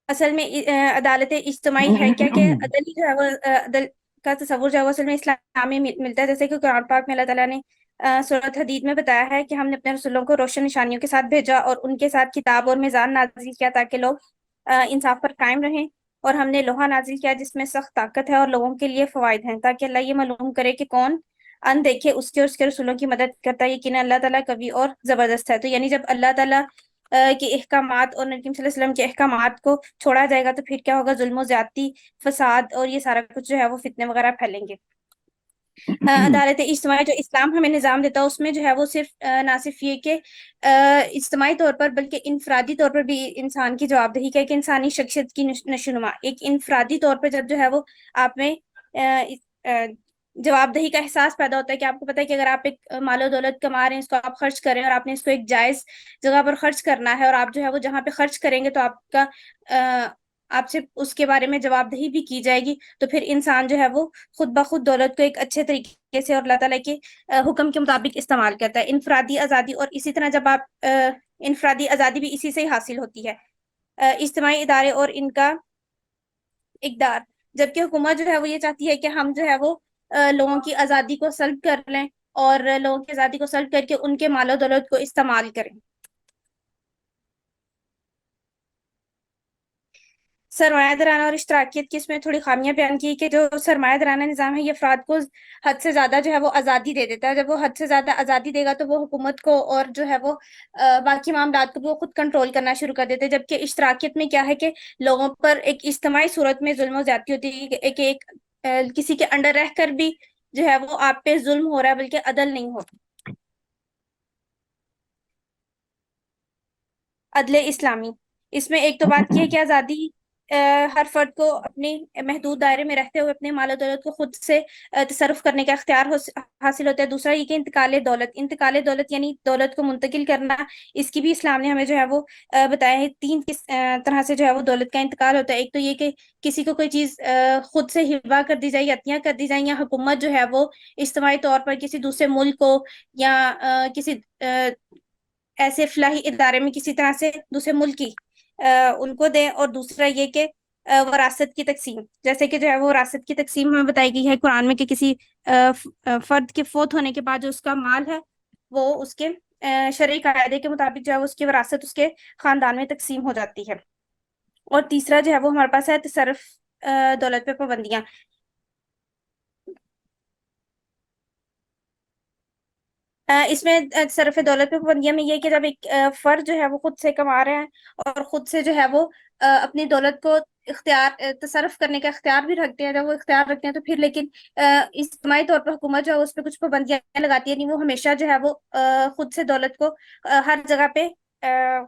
اصل میں عدالت اجتماعی ہے کیا کہ عدل جو ہے وہ عدل کا تصور جو ہے وہ اصل میں اسلام میں ملتا ہے، جیسے کہ قرآن پاک میں اللہ تعالیٰ نے سورۃ حدید میں بتایا ہے کہ ہم نے اپنے رسولوں کو روشن نشانیوں کے ساتھ بھیجا اور ان کے ساتھ کتاب اور میزان نازل کیا تاکہ لوگ انصاف پر قائم رہیں، اور ہم نے لوہا نازل کیا جس میں سخت طاقت ہے اور لوگوں کے لیے فوائد ہیں، تاکہ اللہ یہ معلوم کرے کہ کون ان دیکھے اس کے اور اس کے رسولوں کی مدد کرتا ہے، یقینا اللہ تعالیٰ کبھی اور زبردست ہے۔ تو یعنی جب اللہ تعالیٰ کے احکامات اور نبی کریم صلی اللہ علیہ وسلم کے احکامات کو چھوڑا جائے گا تو پھر کیا ہوگا؟ ظلم و زیادتی، فساد اور یہ سارا کچھ جو ہے وہ فتنے وغیرہ پھیلیں گے۔ عدالت اجتماعی جو اسلام ہمیں نظام دیتا ہے اس میں جو ہے وہ صرف نہ صرف یہ کہ اجتماعی طور پر بلکہ انفرادی طور پر بھی انسان کی جواب دہی کا، ایک انسانی شخصیت کی نشوونما ایک انفرادی طور پر جب جو ہے وہ آپ میں جواب دہی کا احساس پیدا ہوتا ہے کہ آپ کو پتا ہے کہ اگر آپ ایک مال و دولت کما رہے ہیں، اس کو آپ خرچ کریں اور آپ نے اس کو ایک جائز جگہ پر خرچ کرنا ہے، اور آپ جو ہے وہ جہاں پہ خرچ کریں گے تو آپ کا آپ سے اس کے بارے میں جواب دہی بھی کی جائے گی، تو پھر انسان جو ہے وہ خود بخود دولت کو ایک اچھے طریقے سے اور اللہ تعالیٰ کے حکم کے مطابق استعمال کرتا ہے۔ انفرادی آزادی، اور اسی طرح جب آپ انفرادی آزادی بھی اسی سے ہی حاصل ہوتی ہے، اجتماعی ادارے اور ان کا اقدار، جبکہ حکومت جو ہے وہ یہ چاہتی ہے کہ ہم جو ہے وہ لوگوں کی آزادی کو سلب کر لیں اور لوگوں کی آزادی کو سلب کر کے ان کے مال و دولت کو استعمال کریں۔ سرمایہ دارانہ اور اشتراکیت کی اس میں تھوڑی خامیاں بیان کی کہ جو سرمایہ دارانہ نظام ہے یہ افراد کو حد سے زیادہ جو ہے وہ آزادی دے دیتا ہے۔ جب وہ حد سے زیادہ آزادی دے گا تو وہ حکومت کو اور جو ہے وہ باقی معاملات کو بھی وہ خود کنٹرول کرنا شروع کر دیتے ہیں، جبکہ اشتراکیت میں کیا ہے کہ لوگوں پر ایک اجتماعی صورت میں ظلم و زیادتی ہوتی ہے کہ ایک کسی کے انڈر رہ کر بھی جو ہے وہ آپ پہ ظلم ہو رہا ہے بلکہ عدل نہیں ہو رہا۔ عدل اسلامی، اس میں ایک تو بات یہ ہے کہ آزادی ہر فرد کو اپنے محدود دائرے میں رہتے ہوئے اپنے مال و دولت کو خود سے تصرف کرنے کا اختیار حاصل ہوتا ہے۔ دوسرا یہ کہ انتقال دولت یعنی دولت کو منتقل کرنا، اس کی بھی اسلام نے ہمیں جو ہے وہ بتایا ہے۔ تین طرح سے جو ہے وہ دولت کا انتقال ہوتا ہے۔ ایک تو یہ کہ کسی کو کوئی چیز خود سے ہبہ کر دی جائے، عطیہ کر دی جائے، یا حکومت جو ہے وہ اجتماعی طور پر کسی دوسرے ملک کو یا کسی ایسے فلاحی ادارے میں کسی طرح سے دوسرے ملک کی ان کو دیں۔ اور دوسرا یہ کہ وراثت کی تقسیم، جیسے کہ جو ہے وہ وراثت کی تقسیم ہمیں بتائی گئی ہے قرآن میں کہ کسی فرد کے فوت ہونے کے بعد جو اس کا مال ہے وہ اس کے شرعی قاعدے کے مطابق جو ہے اس کی وراثت اس کے خاندان میں تقسیم ہو جاتی ہے۔ اور تیسرا جو ہے وہ ہمارے پاس ہے تصرف دولت پہ پابندیاں۔ اس میں صرف دولت پہ پابندیاں میں یہ کہ جب ایک فرد جو ہے وہ خود سے کما رہے ہیں اور خود سے جو ہے وہ اپنی دولت کو تصرف کرنے کا اختیار بھی رکھتے ہیں، جب وہ اختیار رکھتے ہیں تو پھر لیکن اجتماعی طور پر حکومت جو ہے اس پہ کچھ پابندیاں لگاتی ہے، نہیں وہ ہمیشہ جو ہے وہ خود سے دولت کو ہر جگہ پہ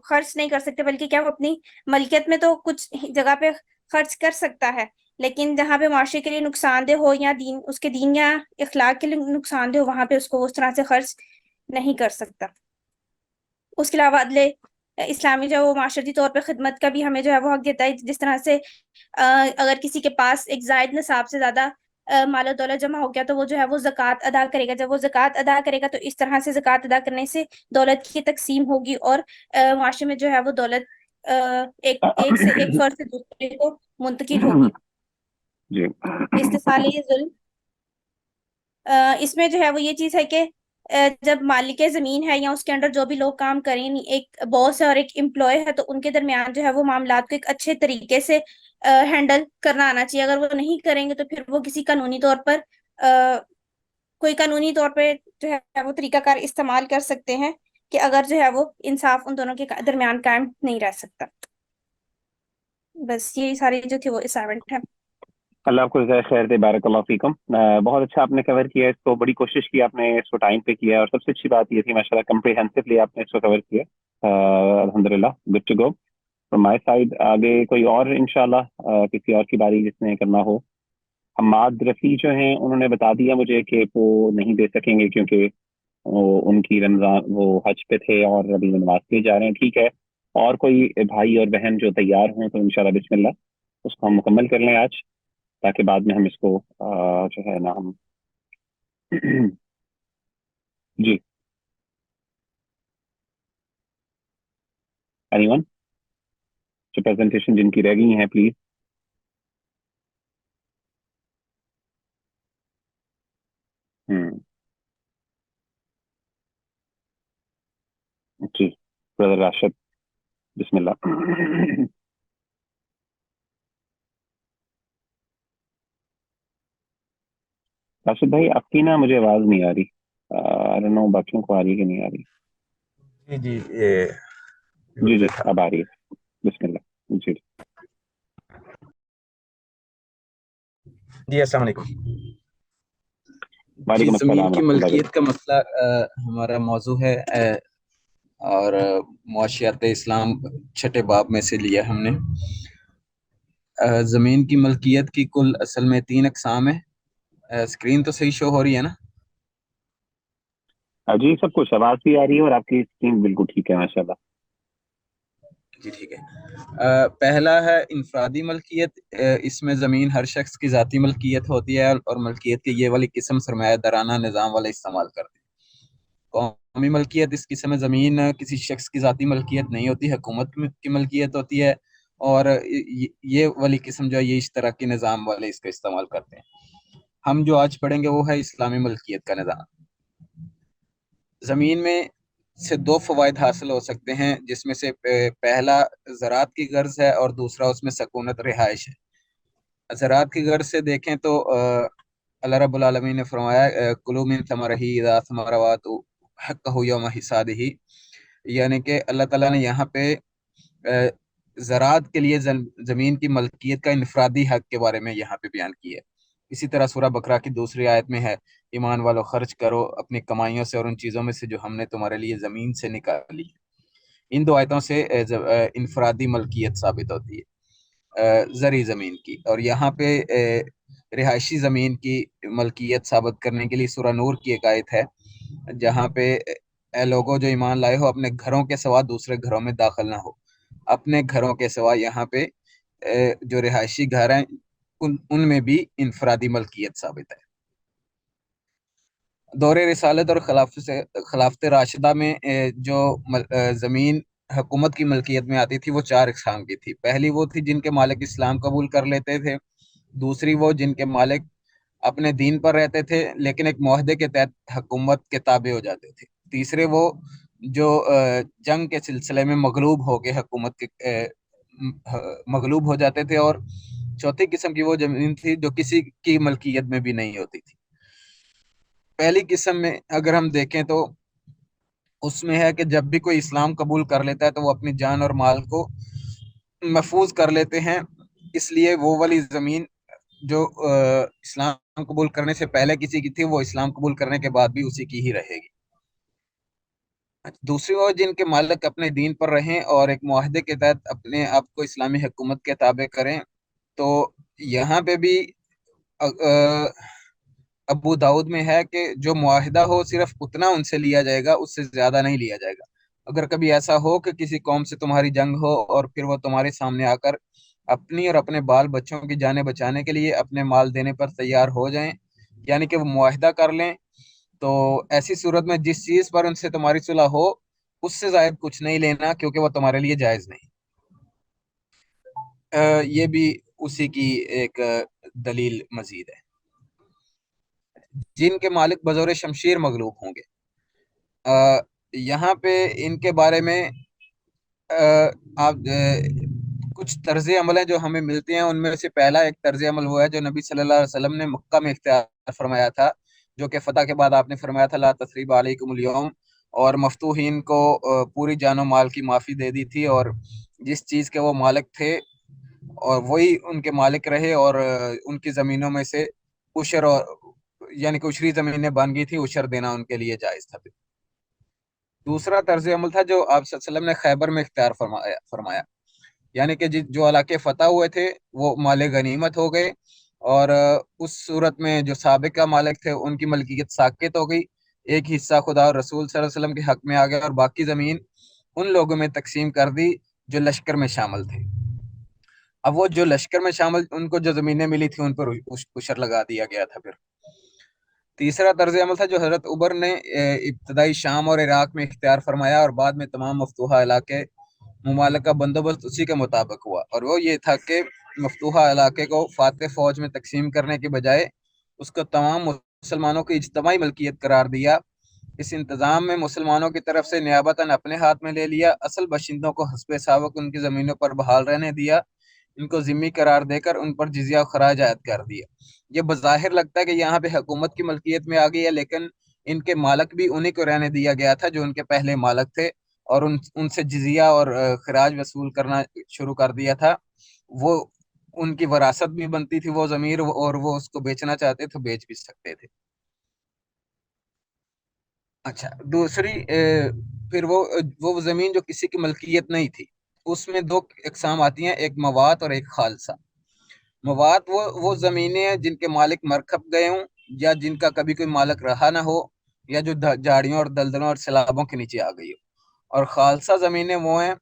خرچ نہیں کر سکتے، بلکہ کیا وہ اپنی ملکیت میں تو کچھ جگہ پہ خرچ کر سکتا ہے، لیکن جہاں پہ معاشرے کے لیے نقصان دہ ہو یا اس کے دین یا اخلاق کے لیے نقصان دہ ہو وہاں پہ اس کو اس طرح سے خرچ نہیں کر سکتا۔ اس کے علاوہ عدل اسلامی جو ہے وہ معاشرتی طور پہ خدمت کا بھی ہمیں جو ہے وہ حق دیتا ہے، جس طرح سے اگر کسی کے پاس ایک زائد نصاب سے زیادہ مال و دولت جمع ہو گیا تو وہ جو ہے وہ زکوٰۃ ادا کرے گا۔ جب وہ زکوٰۃ ادا کرے گا تو اس طرح سے زکوٰۃ ادا کرنے سے دولت کی تقسیم ہوگی اور معاشرے میں جو ہے وہ دولت ایک فرد سے دوسرے کو منتقل ہوگی۔ جی استحصال ظلم، اس میں جو ہے وہ یہ چیز ہے کہ جب مالک زمین ہے یا اس کے اندر جو بھی لوگ کام کریں، یعنی ایک باس ہے اور ایک امپلائی ہے، تو ان کے درمیان جو ہے وہ معاملات کو ایک اچھے طریقے سے ہینڈل کرنا آنا چاہیے۔ اگر وہ نہیں کریں گے تو پھر وہ کسی قانونی طور پر کوئی قانونی طور پہ جو ہے وہ طریقہ کار استعمال کر سکتے ہیں کہ اگر جو ہے وہ انصاف ان دونوں کے درمیان قائم نہیں رہ سکتا۔ بس یہی ساری جو تھی وہ اسائنمنٹ ہے۔ اللہ آپ کو جزائے خیر دے، بارک اللہ فیکم۔ بہت اچھا آپ نے کور کیا اس کو، بڑی کوشش کی آپ نے اس کو ٹائم پہ کیا، اور سب سے اچھی بات یہ تھی ماشاء اللہ کمپریہنسولی آپ نے اس کو کور کیا۔ الحمدللہ، good to go from my side. آگے کوئی اور انشاءاللہ کسی اور کی باری جس نے کرنا ہو؟ حماد رفیع جو ہیں انہوں نے بتا دیا مجھے کہ وہ نہیں دے سکیں گے کیونکہ ان کی رمضان وہ حج پہ تھے اور ابھی نماز کے جا رہے ہیں۔ ٹھیک ہے، اور کوئی بھائی اور بہن جو تیار ہوں تو انشاءاللہ بسم اللہ اس کو ہم مکمل کر لیں آج، تاکہ بعد میں ہم اس کو جو ہے نا ہم جی اینی ون جو پریزنٹیشن جن کی رہ گئی ہیں پلیز۔ جی برادر راشد بسم اللہ۔ راشد بھائی آپ کی نا مجھے آواز نہیں آ رہی، I don't know باقیوں کو آ رہی کہ نہیں آ رہی۔ جی جی جی جی اب آ رہی ہے، بسم اللہ جی۔ جی السلام علیکم۔ جی وعلیکم زمین السلام کی ورحمۃ اللہ ملکیت کا مسئلہ ہمارا موضوع ہے، اور معاشیات اسلام چھٹے باب میں سے لیا ہم نے۔ زمین کی ملکیت کی کل اصل میں 3 اقسام ہیں۔ اسکرین تو صحیح شو ہو رہی ہے نا؟ جی سب کچھ آواز بھی آ رہی ہے اور آپ کی اسکرین بالکل ٹھیک ہے ماشاء اللہ۔ جی ٹھیک ہے۔ پہلا ہے انفرادی ملکیت۔ اس میں زمین ہر شخص کی ذاتی ملکیت ہوتی ہے، اور ملکیت کی یہ والی قسم سرمایہ دارانہ نظام والا استعمال کرتے ہیں۔ قومی ملکیت، اس قسم میں زمین کسی شخص کی ذاتی ملکیت نہیں ہوتی، حکومت کی ملکیت ہوتی ہے، اور یہ والی قسم جو ہے یہ اشتراکی نظام والے اس کا استعمال کرتے ہیں۔ ہم جو آج پڑھیں گے وہ ہے اسلامی ملکیت کا نظام۔ زمین میں سے 2 فوائد حاصل ہو سکتے ہیں، جس میں سے پہلا زراعت کی غرض ہے اور دوسرا اس میں سکونت رہائش ہے۔ زراعت کی غرض سے دیکھیں تو اللہ رب العالمین نے فرمایا کلوا من ثمرہ اذا اثمر وآتوا حقہ یوم حصادہ، یعنی کہ اللہ تعالیٰ نے یہاں پہ زراعت کے لیے زمین کی ملکیت کا انفرادی حق کے بارے میں یہاں پہ بیان کیا ہے۔ اسی طرح سورہ بقرہ کی دوسری آیت میں ہے ایمان والو خرچ کرو اپنی کمائیوں سے اور ان چیزوں میں سے جو ہم نے تمہارے لیے زمین سے نکالی۔ ان 2 آیتوں سے انفرادی ملکیت ثابت ہوتی ہے زرعی زمین کی، اور یہاں پہ رہائشی زمین کی ملکیت ثابت کرنے کے لیے سورہ نور کی ایک آیت ہے جہاں پہ اے لوگوں جو ایمان لائے ہو اپنے گھروں کے سوا دوسرے گھروں میں داخل نہ ہو۔ اپنے گھروں کے سوا یہاں پہ جو رہائشی گھر ہیں ان میں بھی انفرادی ملکیت ثابت ہے۔ دور رسالت اور خلافت راشدہ میں جو زمین حکومت کی ملکیت میں آتی تھی وہ 4 اقسام کی تھی۔ پہلی وہ تھی جن کے مالک اسلام قبول کر لیتے تھے، دوسری وہ جن کے مالک اپنے دین پر رہتے تھے لیکن ایک معاہدے کے تحت حکومت کے تابع ہو جاتے تھے، تیسرے وہ جو جنگ کے سلسلے میں مغلوب ہو کے حکومت کے مغلوب ہو جاتے تھے، اور چوتھی قسم کی وہ زمین تھی جو کسی کی ملکیت میں بھی نہیں ہوتی تھی۔ پہلی قسم میں اگر ہم دیکھیں تو اس میں ہے کہ جب بھی کوئی اسلام قبول کر لیتا ہے تو وہ اپنی جان اور مال کو محفوظ کر لیتے ہیں، اس لیے وہ والی زمین جو اسلام قبول کرنے سے پہلے کسی کی تھی وہ اسلام قبول کرنے کے بعد بھی اسی کی ہی رہے گی۔ دوسری وہ جن کے مالک اپنے دین پر رہیں اور ایک معاہدے کے تحت اپنے آپ کو اسلامی حکومت کے تابع کریں، تو یہاں پہ بھی ابو داؤد میں ہے کہ جو معاہدہ ہو صرف اتنا ان سے لیا جائے گا، اس سے زیادہ نہیں لیا جائے گا۔ اگر کبھی ایسا ہو کہ کسی قوم سے تمہاری جنگ ہو اور پھر وہ تمہارے سامنے آ کر اپنی اور اپنے بال بچوں کی جانیں بچانے کے لیے اپنے مال دینے پر تیار ہو جائیں، یعنی کہ وہ معاہدہ کر لیں، تو ایسی صورت میں جس چیز پر ان سے تمہاری صلح ہو اس سے زائد کچھ نہیں لینا، کیونکہ وہ تمہارے لیے جائز نہیں۔ یہ بھی اسی کی ایک دلیل مزید ہے۔ جن کے مالک بزور شمشیر مغلوب ہوں گے، یہاں پہ ان کے بارے میں آپ کچھ طرز عمل ہیں جو ہمیں ملتے ہیں، ان میں سے پہلا ایک طرز عمل وہ ہے جو نبی صلی اللہ علیہ وسلم نے مکہ میں اختیار فرمایا تھا، جو کہ فتح کے بعد آپ نے فرمایا تھا لا تثریب علیکم اليوم، اور مفتوحین کو پوری جان و مال کی معافی دے دی تھی، اور جس چیز کے وہ مالک تھے اور وہی ان کے مالک رہے، اور ان کی زمینوں میں سے عشر اور یعنی کہ عشری زمینیں بن گئی تھی، عشر دینا ان کے لیے جائز تھا۔ دوسرا طرز عمل تھا جو آپ صلی اللہ علیہ وسلم نے خیبر میں اختیار فرمایا، یعنی کہ جو علاقے فتح ہوئے تھے وہ مال غنیمت ہو گئے، اور اس صورت میں جو سابقہ مالک تھے ان کی ملکیت ساقط ہو گئی، ایک حصہ خدا اور رسول صلی اللہ علیہ وسلم کے حق میں آ گیا، اور باقی زمین ان لوگوں میں تقسیم کر دی جو لشکر میں شامل تھے۔ اب وہ جو لشکر میں شامل ان کو جو زمینیں ملی تھی ان پر عشر لگا دیا گیا تھا۔ پھر تیسرا طرز عمل تھا جو حضرت عمر نے ابتدائی شام اور عراق میں اختیار فرمایا، اور بعد میں تمام مفتوحہ علاقے ممالک کا بندوبست اسی کے مطابق ہوا، اور وہ یہ تھا کہ مفتوحہ علاقے کو فاتح فوج میں تقسیم کرنے کے بجائے اس کو تمام مسلمانوں کی اجتماعی ملکیت قرار دیا۔ اس انتظام میں مسلمانوں کی طرف سے نیابتاً اپنے ہاتھ میں لے لیا، اصل باشندوں کو حسب سابق ان کی زمینوں پر بحال رہنے دیا، ان کو ذمہ قرار دے کر ان پر جزیہ و خراج عائد کر دیا۔ یہ بظاہر لگتا ہے کہ یہاں پہ حکومت کی ملکیت میں آ گئی ہے، لیکن ان کے مالک بھی انہی کو رہنے دیا گیا تھا جو ان کے پہلے مالک تھے، اور ان سے جزیہ اور خراج وصول کرنا شروع کر دیا تھا، وہ ان کی وراثت بھی بنتی تھی وہ ضمیر، اور وہ اس کو بیچنا چاہتے تو بیچ بھی سکتے تھے۔ اچھا، دوسری پھر وہ زمین جو کسی کی ملکیت نہیں تھی، اس میں دو اقسام آتی ہیں، ایک موات اور ایک خالصہ۔ موات وہ زمینیں ہیں جن کے مالک مرکب گئے ہوں، یا جن کا کبھی کوئی مالک رہا نہ ہو، یا جو جھاڑیوں اور دلدلوں اور سیلابوں کے نیچے آ گئی ہو۔ اور خالصہ زمینیں وہ ہیں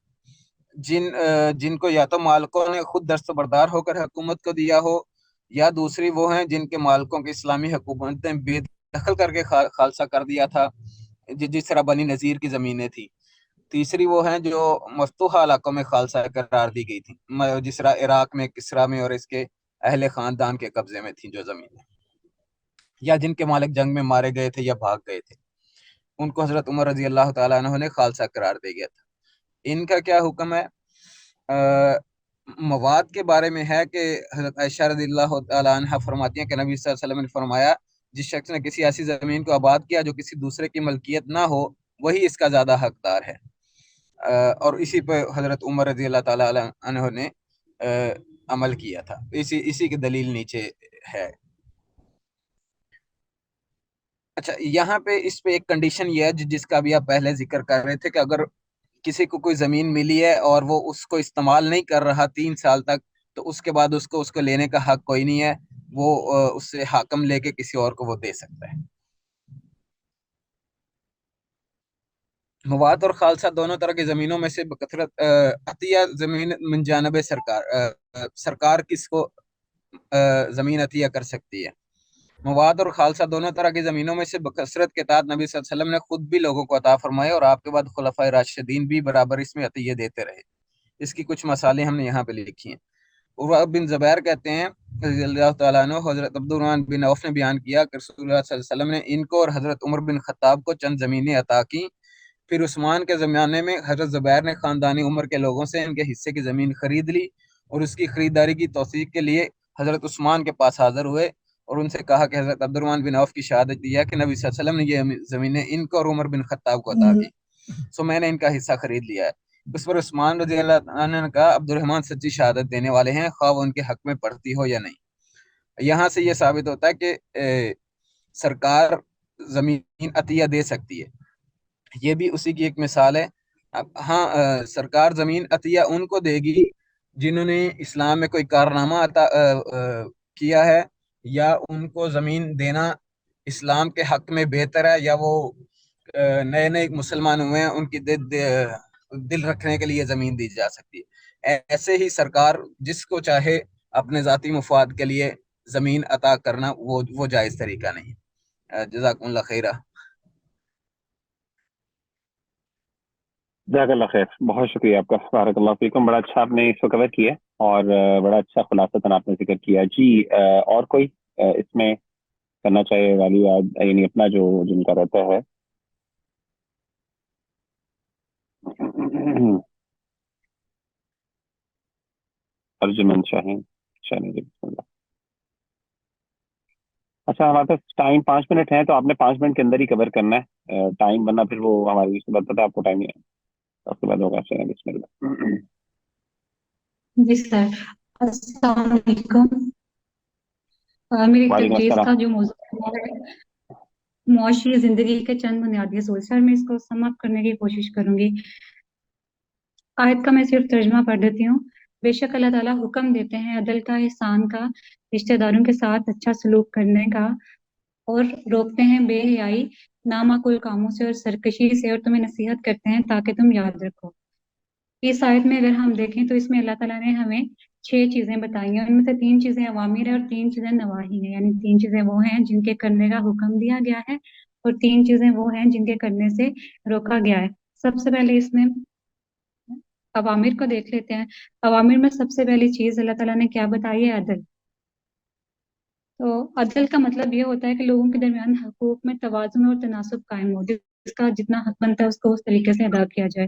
جن کو یا تو مالکوں نے خود دستبردار ہو کر حکومت کو دیا ہو، یا دوسری وہ ہیں جن کے مالکوں کی اسلامی حکومت نے بے دخل کر کے خالصہ کر دیا تھا، جس طرح بنی نذیر کی زمینیں تھی۔ تیسری وہ ہیں جو مفتوحہ علاقوں میں خالصہ قرار دی گئی تھی، جس طرح عراق میں کسرا میں اور اس کے اہل خاندان کے قبضے میں تھیں جو زمینیں، یا جن کے مالک جنگ میں مارے گئے تھے یا بھاگ گئے تھے، ان کو حضرت عمر رضی اللہ تعالیٰ عنہ نے خالصہ قرار دے گیا تھا۔ ان کا کیا حکم ہے؟ مواد کے بارے میں ہے کہ حضرت عائشہ رضی اللہ تعالیٰ عنہ فرماتی ہیں کہ نبی صلی اللہ علیہ وسلم نے فرمایا، جس شخص نے کسی ایسی زمین کو آباد کیا جو کسی دوسرے کی ملکیت نہ ہو، وہی اس کا زیادہ حقدار ہے۔ اور اسی پہ حضرت عمر رضی اللہ تعالیٰ عنہ نے عمل کیا تھا، اسی کی دلیل نیچے ہے۔ اچھا، یہاں پہ اس پہ ایک کنڈیشن یہ ہے جس کا بھی آپ پہلے ذکر کر رہے تھے، کہ اگر کسی کو کوئی زمین ملی ہے اور وہ اس کو استعمال نہیں کر رہا 3 سال تک، تو اس کے بعد اس کو لینے کا حق کوئی نہیں ہے، وہ اس سے حاکم لے کے کسی اور کو وہ دے سکتا ہے۔ مواد اور خالصہ دونوں طرح کی زمینوں میں سے بکثرت عطیہ زمین من جانب سرکار کس کو زمین عطیہ کر سکتی ہے۔ مواد اور خالصہ دونوں طرح کی زمینوں میں سے بکثرت کے تحت نبی صلی اللہ علیہ وسلم نے خود بھی لوگوں کو عطا فرمائے، اور آپ کے بعد خلفائے راشدین بھی برابر اس میں عطیہ دیتے رہے۔ اس کی کچھ مثالیں ہم نے یہاں پہ لکھی ہیں۔ عروہ بن زبیر کہتے ہیں رضی اللہ تعالیٰ عنہ، حضرت عبد الرحمن بن عوف نے بیان کیا کہ رسول اللہ صلی اللہ علیہ وسلم نے ان کو اور حضرت عمر بن خطاب کو چند زمینیں عطا کی، پھر عثمان کے زمانے میں حضرت زبیر نے خاندانی عمر کے لوگوں سے ان کے حصے کی زمین خرید لی، اور اس کی خریداری کی توثیق کے لیے حضرت عثمان کے پاس حاضر ہوئے اور ان سے کہا کہ حضرت عبد الرحمن بن عوف کی شہادت دیا کہ نبی صلی اللہ علیہ وسلم نے یہ زمینیں ان کو اور عمر بن خطاب کو عطا کی، سو میں نے ان کا حصہ خرید لیا ہے۔ اس پر عثمان رضی اللہ عنہ نے کہا، عبد الرحمن سچی شہادت دینے والے ہیں، خواہ وہ ان کے حق میں پڑھتی ہو یا نہیں۔ یہاں سے یہ ثابت ہوتا ہے کہ سرکار زمین عطیہ دے سکتی ہے، یہ بھی اسی کی ایک مثال ہے۔ ہاں، سرکار زمین عطیہ ان کو دے گی جنہوں نے اسلام میں کوئی کارنامہ عطا کیا ہے، یا ان کو زمین دینا اسلام کے حق میں بہتر ہے، یا وہ نئے نئے مسلمان ہوئے ہیں، ان کی دل رکھنے کے لیے زمین دی جا سکتی ہے۔ ایسے ہی سرکار جس کو چاہے اپنے ذاتی مفاد کے لیے زمین عطا کرنا وہ جائز طریقہ نہیں۔ جزاکم اللہ خیرہ۔ جزاک اللہ خیر، بہت شکریہ آپ کا، بارک اللہ فیکم، بڑا اچھا آپ نے اس کو کور کیا اور بڑا اچھا خلاصتاً آپ نے ذکر کیا۔ جی اور کوئی اس میں کرنا چاہے والی بات، یعنی اپنا جو جن کا رہتا ہے؟ ارجمن شاہین، چلیے بسم اللہ۔ اچھا، ہمارے پاس ٹائم 5 منٹ ہے، تو آپ نے 5 منٹ کے اندر ہی کور کرنا ہے ٹائم، ورنہ پھر وہ ہماری اس کے بعد پتہ ہے آپ کو ٹائم نہیں ہے، اس کے بعد ہوگا۔ چلیے بسم اللہ۔ جی سر، السلام علیکم۔ میری وعلیکم تدریس السلام۔ کا جو موضوع ہے معاشی زندگی کے چند بنیادی اصول، سر میں اس کو سم اپ کرنے کی کوشش کروں گی۔ آیت کا میں صرف ترجمہ پڑھ دیتی ہوں۔ بے شک اللہ تعالیٰ حکم دیتے ہیں عدل کا، احسان کا، رشتہ داروں کے ساتھ اچھا سلوک کرنے کا، اور روکتے ہیں بے حیائی، نامعقول کاموں سے اور سرکشی سے، اور تمہیں نصیحت کرتے ہیں تاکہ تم یاد رکھو۔ اس آیت میں اگر ہم دیکھیں تو اس میں اللہ تعالیٰ نے ہمیں 6 چیزیں بتائی ہیں، ان میں سے 3 چیزیں اوامر ہیں اور 3 چیزیں نواہی ہیں، یعنی 3 چیزیں وہ ہیں جن کے کرنے کا حکم دیا گیا ہے، اور 3 چیزیں وہ ہیں جن کے کرنے سے روکا گیا ہے۔ سب سے پہلے اس میں اوامر کو دیکھ لیتے ہیں۔ اوامر میں سب سے پہلی چیز اللہ تعالیٰ نے کیا بتائی ہے؟ عدل۔ تو عدل کا مطلب یہ ہوتا ہے کہ لوگوں کے درمیان حقوق میں توازن اور تناسب قائم ہو، جس کا جتنا حق بنتا ہے اس کو اس طریقے سے ادا کیا جائے۔